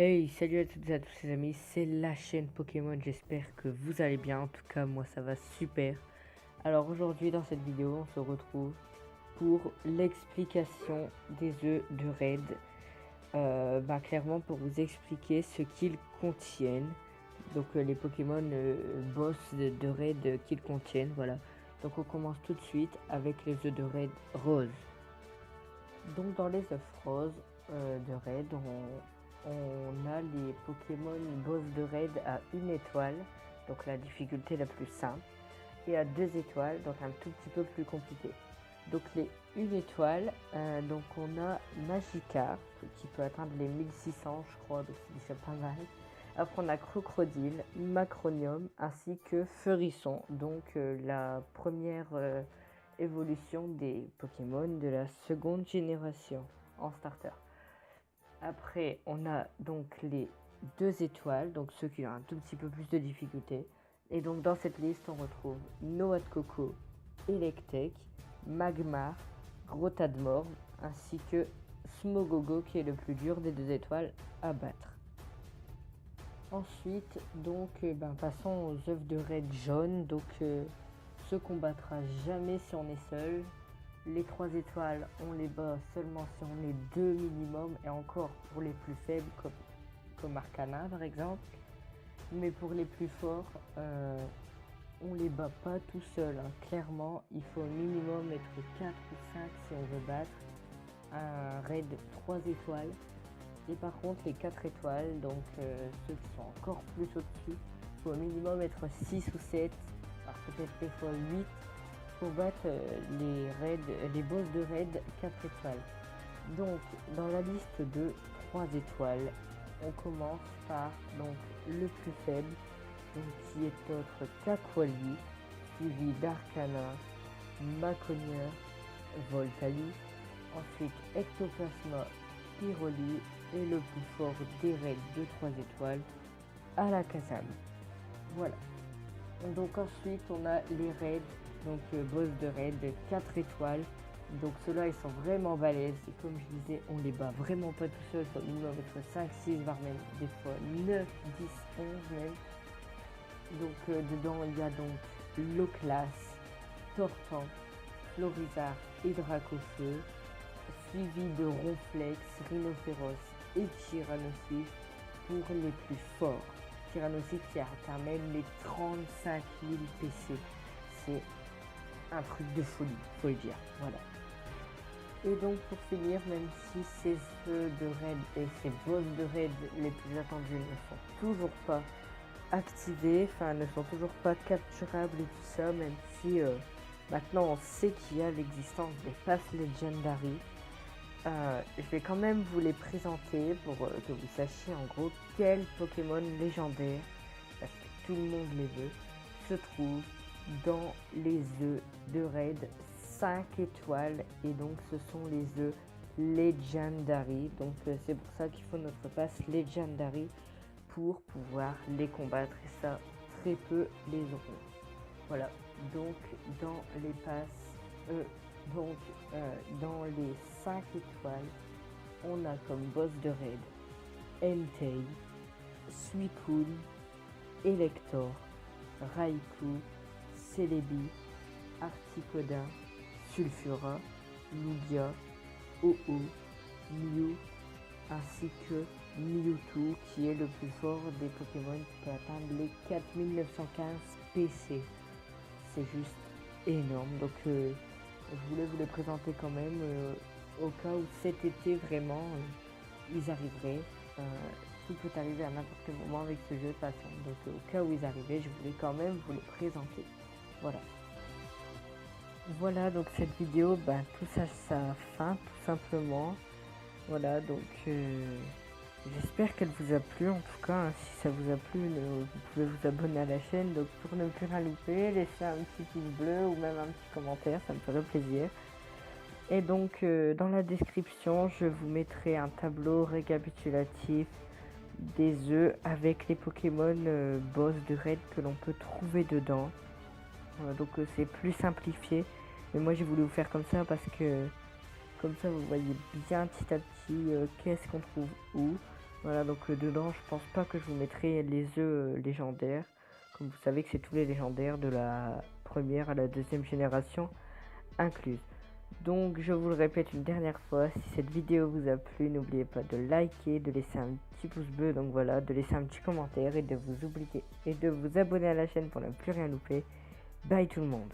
Hey, salut à toutes et à tous les amis, c'est la chaîne Pokémon, j'espère que vous allez bien, en tout cas moi ça va super. Alors aujourd'hui dans cette vidéo on se retrouve pour l'explication des œufs de raid. Clairement pour vous expliquer ce qu'ils contiennent, donc les Pokémon boss de raid qu'ils contiennent, voilà. Donc on commence tout de suite avec les œufs de raid rose. Donc dans les œufs roses de raid, on a les Pokémon boss de raid à 1 étoile, donc la difficulté la plus simple, et à 2 étoiles, donc un tout petit peu plus compliqué. Donc les 1 étoile, donc on a Magikarp qui peut atteindre les 1600 je crois, donc c'est déjà pas mal. Après on a Crocodile, Macronium ainsi que Furisson, donc la première évolution des Pokémon de la seconde génération en starter. Après, on a donc les 2 étoiles, donc ceux qui ont un tout petit peu plus de difficulté. Et donc dans cette liste, on retrouve Noix de Coco, Electek, Magmar, Rotadmorph, ainsi que Smogogo qui est le plus dur des 2 étoiles à battre. Ensuite, donc, passons aux œufs de raid jaune. Donc, se combattra jamais si on est seul. Les 3 étoiles, on les bat seulement si on est 2 minimum, et encore pour les plus faibles comme Arcana par exemple. Mais pour les plus forts, on les bat pas tout seul, hein. Clairement, il faut au minimum être 4 ou 5 si on veut battre un raid 3 étoiles. Et par contre les 4 étoiles, donc ceux qui sont encore plus au-dessus, il faut au minimum être 6 ou 7, alors peut-être des fois 8 pour battre les boss de raid 4 étoiles. Donc dans la liste de 3 étoiles, on commence par donc le plus faible, donc, qui est autre qu'Aquali, suivi d'Arcana, Maconier, Voltali, ensuite Ectoplasma, Pyroli et le plus fort des raids de 3 étoiles, Alakazam. Voilà. Donc ensuite on a les raids, donc boss de raid 4 étoiles. Donc ceux-là ils sont vraiment balèzes, et comme je disais, on les bat vraiment pas tout seul, il faut minimum être 5, 6, voire même des fois 9, 10, 11 même. Donc dedans il y a donc Loclas, Tortan, Florizard et Dracofeu, suivi de Ronflex, Rhinophéros et Tyrannosaurus pour les plus forts. Tyrannosaurus qui atteint même les 35 000 PC. C'est un truc de folie, faut le dire. Voilà. Et donc pour finir, même si ces feux de raid et ces boss de raid les plus attendus ne sont toujours pas activés, enfin ne sont toujours pas capturables et tout ça, même si maintenant on sait qu'il y a l'existence des passes Legendary. Je vais quand même vous les présenter pour que vous sachiez en gros quels Pokémon légendaires, parce que tout le monde les veut, se trouvent dans les œufs de raid 5 étoiles, et donc ce sont les œufs Legendary. Donc c'est pour ça qu'il faut notre passe Legendary pour pouvoir les combattre, et ça très peu les auront. Voilà, donc dans les passes dans les 5 étoiles, on a comme boss de raid Entei, Suicune, Elector, Raikou, Celebi, Articodin, Sulfura, Lugia, Oo, Mew, ainsi que Mewtwo qui est le plus fort des Pokémon qui peut atteindre les 4915 PC. C'est juste énorme, donc je voulais vous les présenter quand même au cas où cet été vraiment ils arriveraient. Tout peut arriver à n'importe quel moment avec ce jeu de façon, donc au cas où ils arrivaient, je voulais quand même vous les présenter. Voilà, donc cette vidéo touche à sa fin tout simplement. Voilà, donc j'espère qu'elle vous a plu. En tout cas, hein, si ça vous a plu, vous pouvez vous abonner à la chaîne, donc pour ne plus rien louper, laisser un petit pouce bleu ou même un petit commentaire, ça me ferait plaisir. Et donc dans la description, je vous mettrai un tableau récapitulatif des œufs avec les Pokémon boss de raid que l'on peut trouver dedans. Donc c'est plus simplifié, mais moi j'ai voulu vous faire comme ça parce que comme ça vous voyez bien petit à petit qu'est-ce qu'on trouve où. Voilà, donc dedans, je pense pas que je vous mettrai les œufs légendaires. Comme vous savez que c'est tous les légendaires de la première à la deuxième génération incluse. Donc je vous le répète une dernière fois, si cette vidéo vous a plu, n'oubliez pas de liker, de laisser un petit pouce bleu, donc voilà, de laisser un petit commentaire et de vous abonner à la chaîne pour ne plus rien louper. Bye tout le monde.